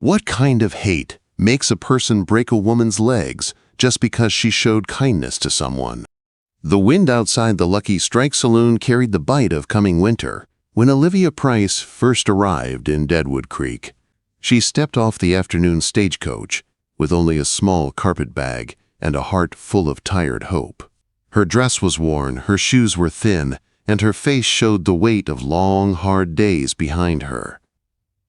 What kind of hate makes a person break a woman's legs just because she showed kindness to someone? The wind outside the Lucky Strike Saloon carried the bite of coming winter. When Olivia Price first arrived in Deadwood Creek, she stepped off the afternoon stagecoach with only a small carpet bag and a heart full of tired hope. Her dress was worn, her shoes were thin, and her face showed the weight of long, hard days behind her.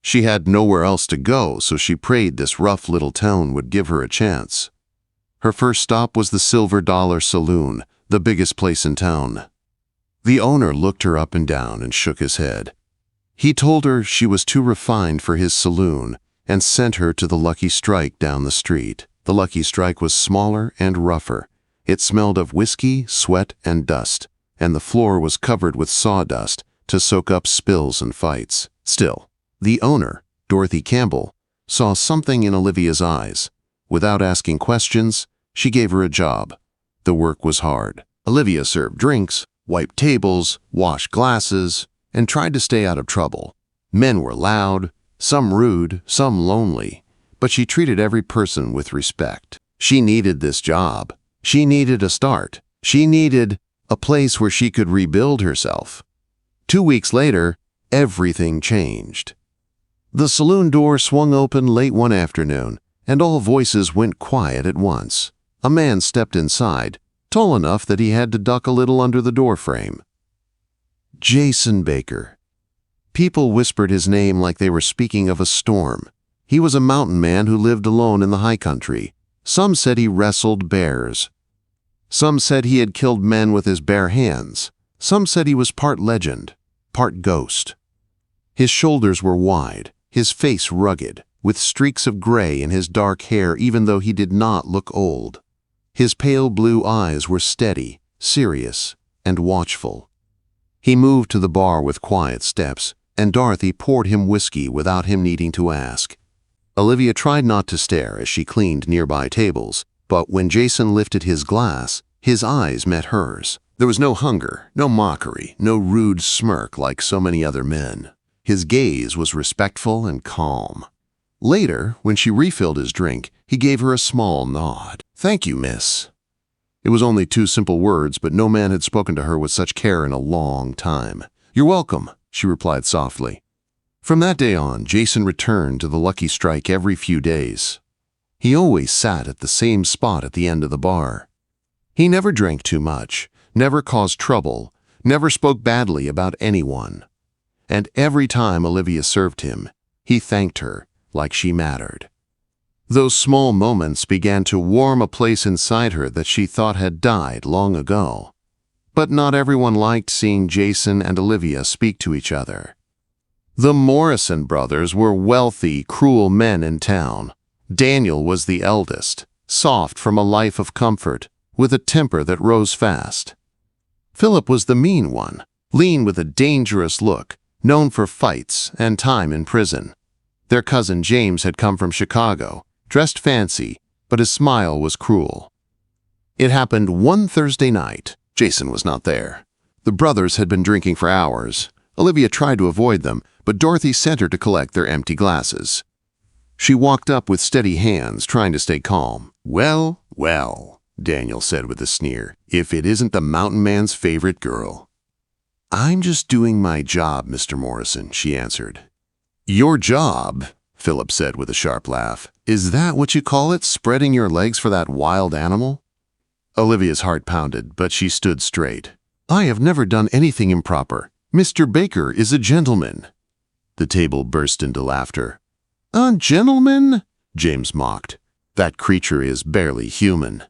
She had nowhere else to go, so she prayed this rough little town would give her a chance. Her first stop was the Silver Dollar Saloon, the biggest place in town. The owner looked her up and down and shook his head. He told her she was too refined for his saloon and sent her to the Lucky Strike down the street. The Lucky Strike was smaller and rougher. It smelled of whiskey, sweat, and dust, and the floor was covered with sawdust to soak up spills and fights. Still, the owner, Dorothy Campbell, saw something in Olivia's eyes. Without asking questions, she gave her a job. The work was hard. Olivia served drinks, wiped tables, washed glasses, and tried to stay out of trouble. Men were loud, some rude, some lonely, but she treated every person with respect. She needed this job. She needed a start. She needed a place where she could rebuild herself. 2 weeks later, everything changed. The saloon door swung open late one afternoon, and all voices went quiet at once. A man stepped inside, tall enough that he had to duck a little under the doorframe. Jason Baker. People whispered his name like they were speaking of a storm. He was a mountain man who lived alone in the high country. Some said he wrestled bears. Some said he had killed men with his bare hands. Some said he was part legend, part ghost. His shoulders were wide, his face rugged, with streaks of gray in his dark hair even though he did not look old. His pale blue eyes were steady, serious, and watchful. He moved to the bar with quiet steps, and Dorothy poured him whiskey without him needing to ask. Olivia tried not to stare as she cleaned nearby tables, but when Jason lifted his glass, his eyes met hers. There was no hunger, no mockery, no rude smirk like so many other men. His gaze was respectful and calm. Later, when she refilled his drink, he gave her a small nod. "Thank you, miss." It was only 2 simple words, but no man had spoken to her with such care in a long time. "You're welcome," she replied softly. From that day on, Jason returned to the Lucky Strike every few days. He always sat at the same spot at the end of the bar. He never drank too much, never caused trouble, never spoke badly about anyone. And every time Olivia served him, he thanked her like she mattered. Those small moments began to warm a place inside her that she thought had died long ago. But not everyone liked seeing Jason and Olivia speak to each other. The Morrison brothers were wealthy, cruel men in town. Daniel was the eldest, soft from a life of comfort, with a temper that rose fast. Philip was the mean one, lean with a dangerous look, known for fights and time in prison. Their cousin James had come from Chicago, dressed fancy, but his smile was cruel. It happened one Thursday night. Jason was not there. The brothers had been drinking for hours. Olivia tried to avoid them, but Dorothy sent her to collect their empty glasses. She walked up with steady hands, trying to stay calm. "Well, well," Daniel said with a sneer, "if it isn't the mountain man's favorite girl." "I'm just doing my job, Mr. Morrison," she answered. "Your job?" Philip said with a sharp laugh. "Is that what you call it, spreading your legs for that wild animal?" Olivia's heart pounded, but she stood straight. "I have never done anything improper. Mr. Baker is a gentleman." The table burst into laughter. "A gentleman?" James mocked. "That creature is barely human."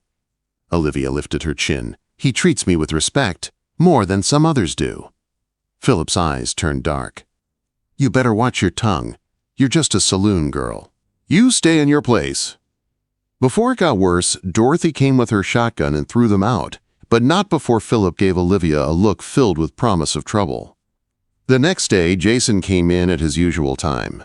Olivia lifted her chin. "He treats me with respect, more than some others do." Philip's eyes turned dark. "You better watch your tongue. You're just a saloon girl. You stay in your place." Before it got worse, Dorothy came with her shotgun and threw them out, but not before Philip gave Olivia a look filled with promise of trouble. The next day, Jason came in at his usual time.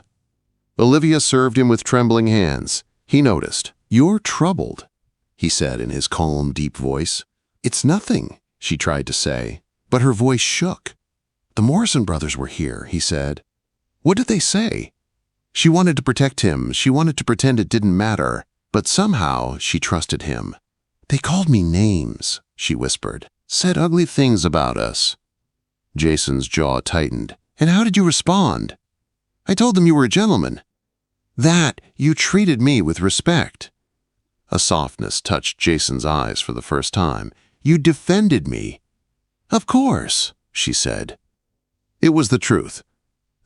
Olivia served him with trembling hands. He noticed. "You're troubled," he said in his calm, deep voice. "It's nothing," she tried to say, but her voice shook. "The Morrison brothers were here," he said. "What did they say?" She wanted to protect him. She wanted to pretend it didn't matter. But somehow she trusted him. "They called me names," she whispered. "Said ugly things about us." Jason's jaw tightened. "And how did you respond?" "I told them you were a gentleman." "That you treated me with respect." A softness touched Jason's eyes for the first time. "You defended me." "Of course," she said. It was the truth.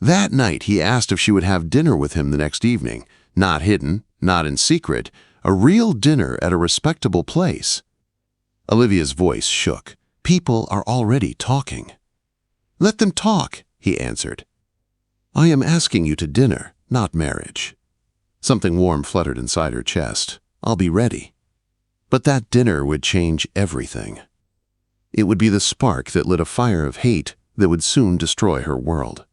That night he asked if she would have dinner with him the next evening. Not hidden, not in secret, a real dinner at a respectable place. Olivia's voice shook. "People are already talking." "Let them talk," he answered. "I am asking you to dinner, not marriage." Something warm fluttered inside her chest. "I'll be ready." But that dinner would change everything. It would be the spark that lit a fire of hate that would soon destroy her world.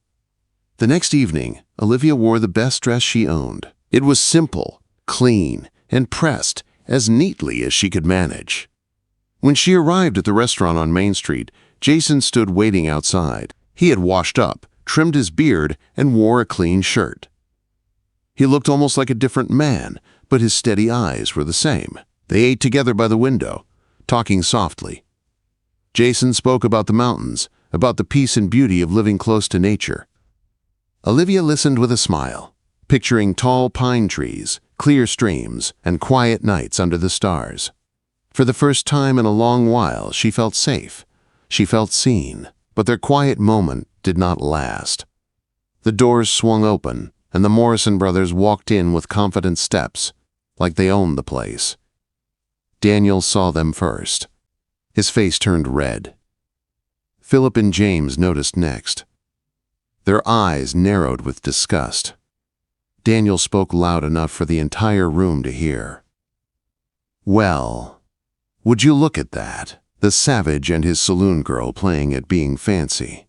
The next evening, Olivia wore the best dress she owned. It was simple, clean, and pressed as neatly as she could manage. When she arrived at the restaurant on Main Street, Jason stood waiting outside. He had washed up, trimmed his beard, and wore a clean shirt. He looked almost like a different man, but his steady eyes were the same. They ate together by the window, talking softly. Jason spoke about the mountains, about the peace and beauty of living close to nature. Olivia listened with a smile, picturing tall pine trees, clear streams, and quiet nights under the stars. For the first time in a long while, she felt safe. She felt seen, but their quiet moment did not last. The doors swung open, and the Morrison brothers walked in with confident steps, like they owned the place. Daniel saw them first. His face turned red. Philip and James noticed next. Their eyes narrowed with disgust. Daniel spoke loud enough for the entire room to hear. "Well, would you look at that? The savage and his saloon girl playing at being fancy."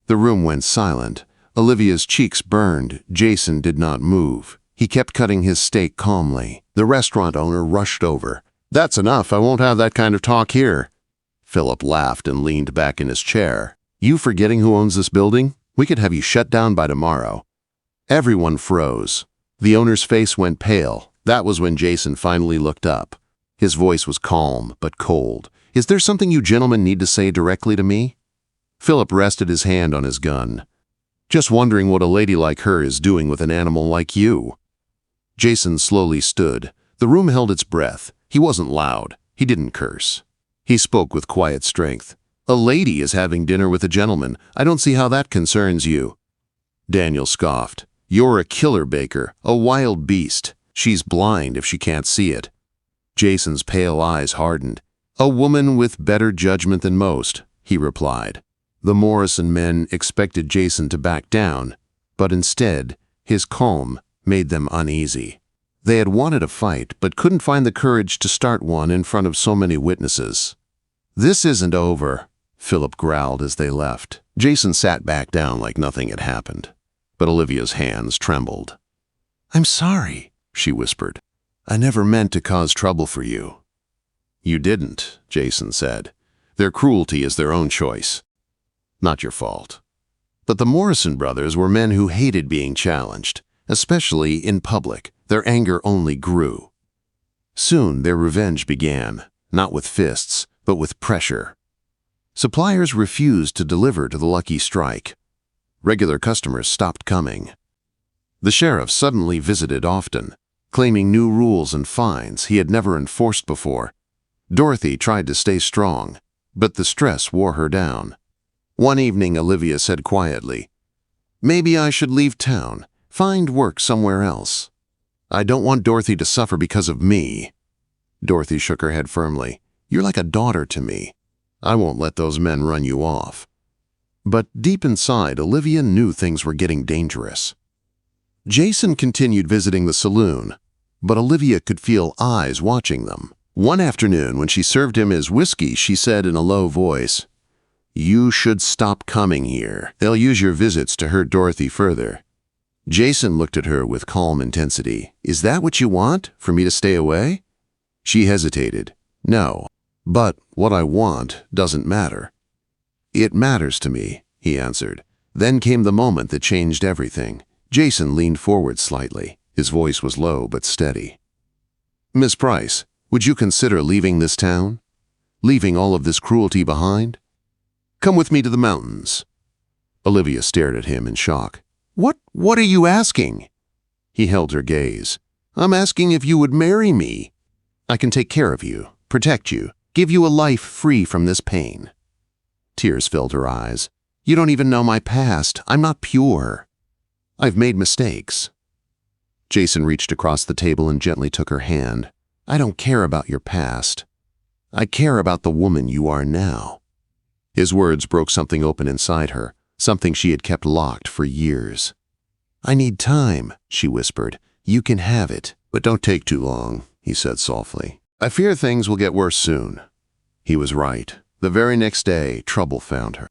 The room went silent. Olivia's cheeks burned. Jason did not move. He kept cutting his steak calmly. The restaurant owner rushed over. "That's enough. I won't have that kind of talk here." Philip laughed and leaned back in his chair. "You forgetting who owns this building? We could have you shut down by tomorrow." Everyone froze. The owner's face went pale. That was when Jason finally looked up. His voice was calm but cold. "Is there something you gentlemen need to say directly to me?" Philip rested his hand on his gun. "Just wondering what a lady like her is doing with an animal like you." Jason slowly stood. The room held its breath. He wasn't loud. He didn't curse. He spoke with quiet strength. "A lady is having dinner with a gentleman. I don't see how that concerns you." Daniel scoffed. "You're a killer, Baker, a wild beast. She's blind if she can't see it." Jason's pale eyes hardened. "A woman with better judgment than most," he replied. The Morrison men expected Jason to back down, but instead, his calm made them uneasy. They had wanted a fight, but couldn't find the courage to start one in front of so many witnesses. "This isn't over," Philip growled as they left. Jason sat back down like nothing had happened, but Olivia's hands trembled. "I'm sorry," she whispered. "I never meant to cause trouble for you." "You didn't," Jason said. "Their cruelty is their own choice. Not your fault." But the Morrison brothers were men who hated being challenged, especially in public. Their anger only grew. Soon their revenge began, not with fists, but with pressure. Suppliers refused to deliver to the Lucky Strike. Regular customers stopped coming. The sheriff suddenly visited often, claiming new rules and fines he had never enforced before. Dorothy tried to stay strong, but the stress wore her down. One evening, Olivia said quietly, "Maybe I should leave town, find work somewhere else. I don't want Dorothy to suffer because of me." Dorothy shook her head firmly. "You're like a daughter to me. I won't let those men run you off." But deep inside, Olivia knew things were getting dangerous. Jason continued visiting the saloon, but Olivia could feel eyes watching them. One afternoon, when she served him his whiskey, she said in a low voice, "You should stop coming here. They'll use your visits to hurt Dorothy further." Jason looked at her with calm intensity. "Is that what you want, for me to stay away?" She hesitated. "No, but what I want doesn't matter." "It matters to me," he answered. Then came the moment that changed everything. Jason leaned forward slightly. His voice was low but steady. "Miss Price, would you consider leaving this town? Leaving all of this cruelty behind? Come with me to the mountains." Olivia stared at him in shock. What are you asking?" He held her gaze. "I'm asking if you would marry me. I can take care of you, protect you, give you a life free from this pain." Tears filled her eyes. "You don't even know my past. I'm not pure. I've made mistakes." Jason reached across the table and gently took her hand. "I don't care about your past. I care about the woman you are now." His words broke something open inside her, something she had kept locked for years. "I need time," she whispered. "You can have it, but don't take too long," he said softly. "I fear things will get worse soon." He was right. The very next day, trouble found her.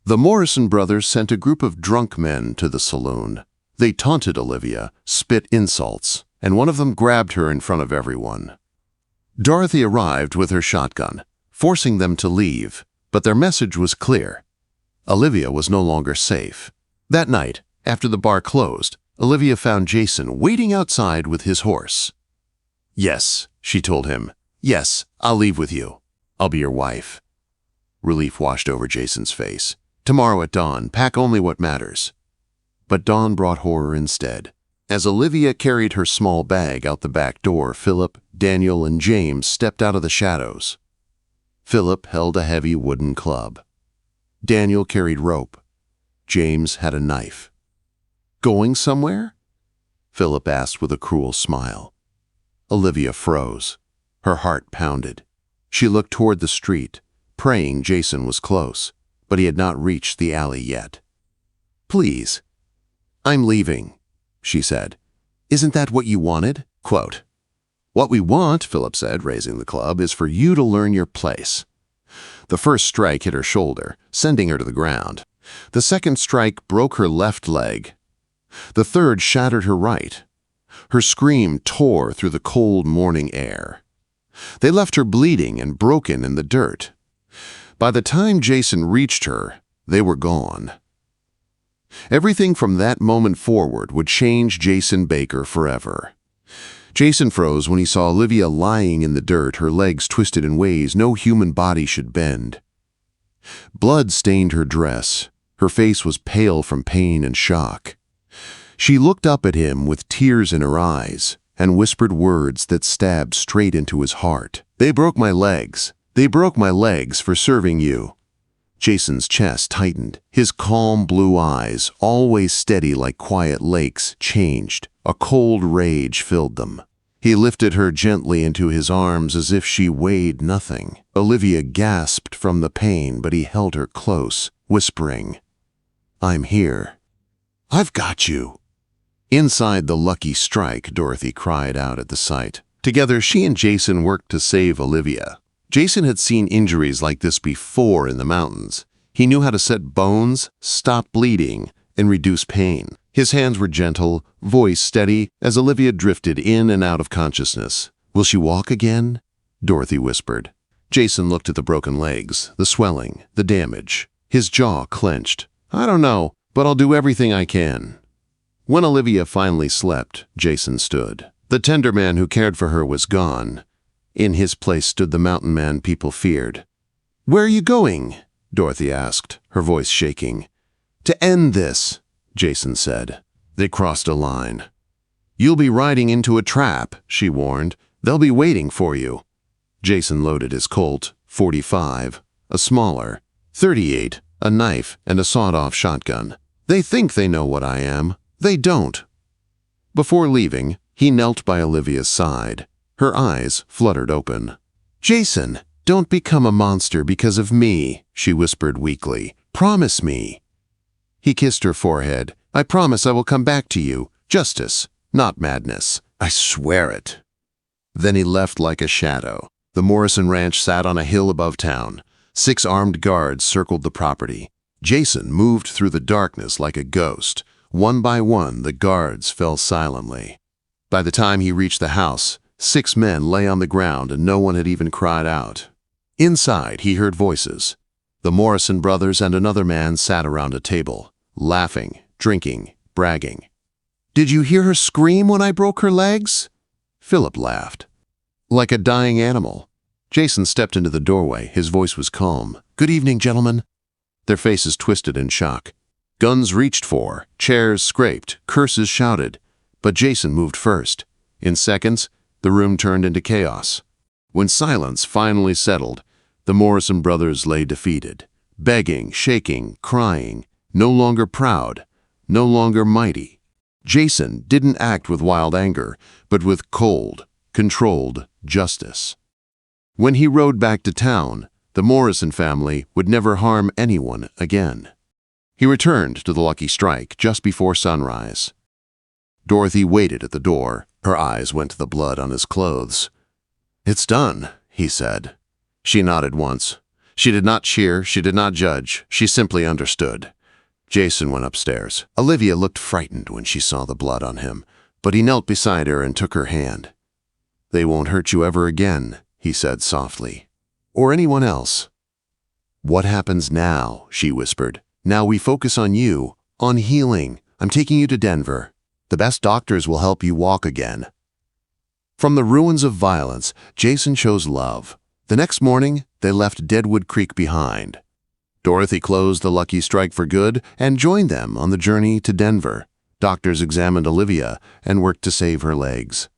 The Morrison brothers sent a group of drunk men to the saloon. They taunted Olivia, spit insults, and one of them grabbed her in front of everyone. Dorothy arrived with her shotgun, forcing them to leave, but their message was clear. Olivia was no longer safe. That night, after the bar closed, Olivia found Jason waiting outside with his horse. "Yes," she told him. "Yes, I'll leave with you. I'll be your wife." Relief washed over Jason's face. "Tomorrow at dawn, pack only what matters." But dawn brought horror instead. As Olivia carried her small bag out the back door, Philip, Daniel, and James stepped out of the shadows. Philip held a heavy wooden club. Daniel carried rope. James had a knife. "Going somewhere?" Philip asked with a cruel smile. Olivia froze. Her heart pounded. She looked toward the street, praying Jason was close, but he had not reached the alley yet. "Please, I'm leaving," she said. "Isn't that what you wanted?" Quote, "What we want," Philip said, raising the club, "is for you to learn your place." The first strike hit her shoulder, sending her to the ground. The second strike broke her left leg. The third shattered her right. Her scream tore through the cold morning air. They left her bleeding and broken in the dirt. By the time Jason reached her, they were gone. Everything from that moment forward would change Jason Baker forever. Jason froze when he saw Olivia lying in the dirt, her legs twisted in ways no human body should bend. Blood stained her dress. Her face was pale from pain and shock. She looked up at him with tears in her eyes and whispered words that stabbed straight into his heart. "They broke my legs. They broke my legs for serving you." Jason's chest tightened. His calm blue eyes, always steady like quiet lakes, changed. A cold rage filled them. He lifted her gently into his arms as if she weighed nothing. Olivia gasped from the pain, but he held her close, whispering, "I'm here. I've got you." Inside the lucky strike, Dorothy cried out at the sight. Together, she and Jason worked to save Olivia. Jason had seen injuries like this before in the mountains. He knew how to set bones, stop bleeding, and reduce pain. His hands were gentle, voice steady, as Olivia drifted in and out of consciousness. "Will she walk again?" Dorothy whispered. Jason looked at the broken legs, the swelling, the damage. His jaw clenched. "I don't know, but I'll do everything I can." When Olivia finally slept, Jason stood. The tender man who cared for her was gone. In his place stood the mountain man people feared. "Where are you going?" Dorothy asked, her voice shaking. "To end this," Jason said. They crossed a line. "You'll be riding into a trap," she warned. "They'll be waiting for you." Jason loaded his Colt, .45, a smaller, .38, a knife, and a sawed-off shotgun. "They think they know what I am. They don't." Before leaving, he knelt by Olivia's side. Her eyes fluttered open. "Jason, don't become a monster because of me," she whispered weakly. "Promise me." He kissed her forehead. "I promise I will come back to you. Justice, not madness. I swear it." Then he left like a shadow. The Morrison Ranch sat on a hill above town. 6 armed guards circled the property. Jason moved through the darkness like a ghost. One by one, the guards fell silently. By the time he reached the house, 6 men lay on the ground and no one had even cried out. Inside, he heard voices. The Morrison brothers and another man sat around a table, laughing, drinking, bragging. Did you hear her scream when I broke her legs?" Philip laughed. "Like a dying animal." Jason stepped into the doorway. His voice was calm. "Good evening, gentlemen." Their faces twisted in shock. Guns reached for, chairs scraped, curses shouted. But Jason moved first. In seconds, the room turned into chaos. When silence finally settled, the Morrison brothers lay defeated, begging, shaking, crying, no longer proud, no longer mighty. Jason didn't act with wild anger, but with cold, controlled justice. When he rode back to town, the Morrison family would never harm anyone again. He returned to the Lucky Strike just before sunrise. Dorothy waited at the door. Her eyes went to the blood on his clothes. "It's done," he said. She nodded once. She did not cheer, she did not judge, she simply understood. Jason went upstairs. Olivia looked frightened when she saw the blood on him, but he knelt beside her and took her hand. "They won't hurt you ever again," he said softly. "Or anyone else." "What happens now?" she whispered. "Now we focus on you, on healing. I'm taking you to Denver. The best doctors will help you walk again." From the ruins of violence, Jason chose love. The next morning, they left Deadwood Creek behind. Dorothy closed the Lucky Strike for good and joined them on the journey to Denver. Doctors examined Olivia and worked to save her legs.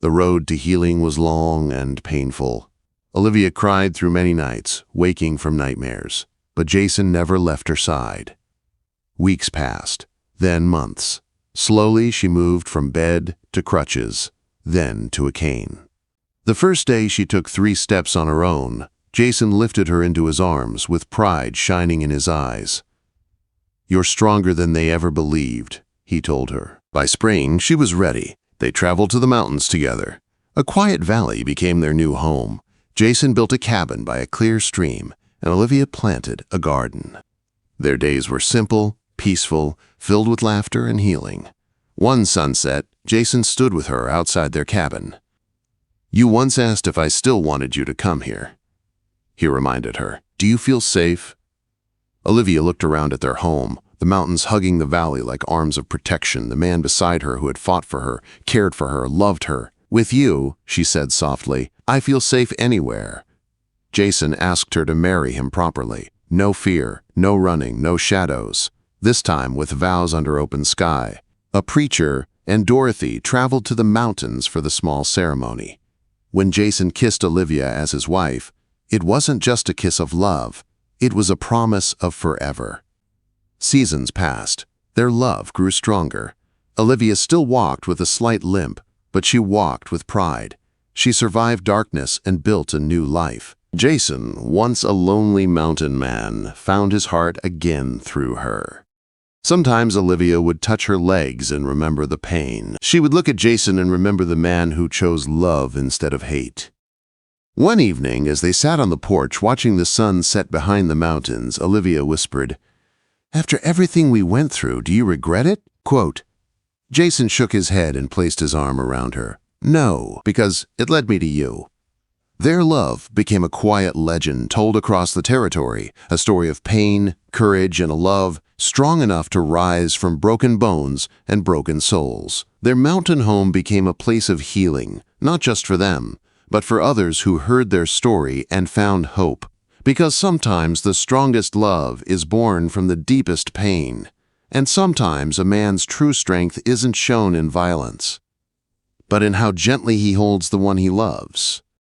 The road to healing was long and painful. Olivia cried through many nights, waking from nightmares, but Jason never left her side. Weeks passed, then months. Slowly she moved from bed to crutches, then to a cane. The first day she took 3 steps on her own, Jason lifted her into his arms with pride shining in his eyes. "You're stronger than they ever believed," he told her. By spring, she was ready. They traveled to the mountains together. A quiet valley became their new home. Jason built a cabin by a clear stream, and Olivia planted a garden. Their days were simple, peaceful, filled with laughter and healing. One sunset, Jason stood with her outside their cabin. "You once asked if I still wanted you to come here," he reminded her. "Do you feel safe?" Olivia looked around at their home, the mountains hugging the valley like arms of protection, the man beside her who had fought for her, cared for her, loved her. "With you," she said softly, "I feel safe anywhere." Jason asked her to marry him properly. No fear, no running, no shadows. This time with vows under open sky. A preacher and Dorothy traveled to the mountains for the small ceremony. When Jason kissed Olivia as his wife, it wasn't just a kiss of love, it was a promise of forever. Seasons passed. Their love grew stronger. Olivia still walked with a slight limp, but she walked with pride. She survived darkness and built a new life. Jason, once a lonely mountain man, found his heart again through her. Sometimes Olivia would touch her legs and remember the pain. She would look at Jason and remember the man who chose love instead of hate. One evening, as they sat on the porch watching the sun set behind the mountains, Olivia whispered, "After everything we went through, do you regret it?" Quote. Jason shook his head and placed his arm around her. "No, because it led me to you." Their love became a quiet legend told across the territory, a story of pain, courage, and a love strong enough to rise from broken bones and broken souls. Their mountain home became a place of healing, not just for them, but for others who heard their story and found hope. Because sometimes the strongest love is born from the deepest pain, and sometimes a man's true strength isn't shown in violence, but in how gently he holds the one he loves.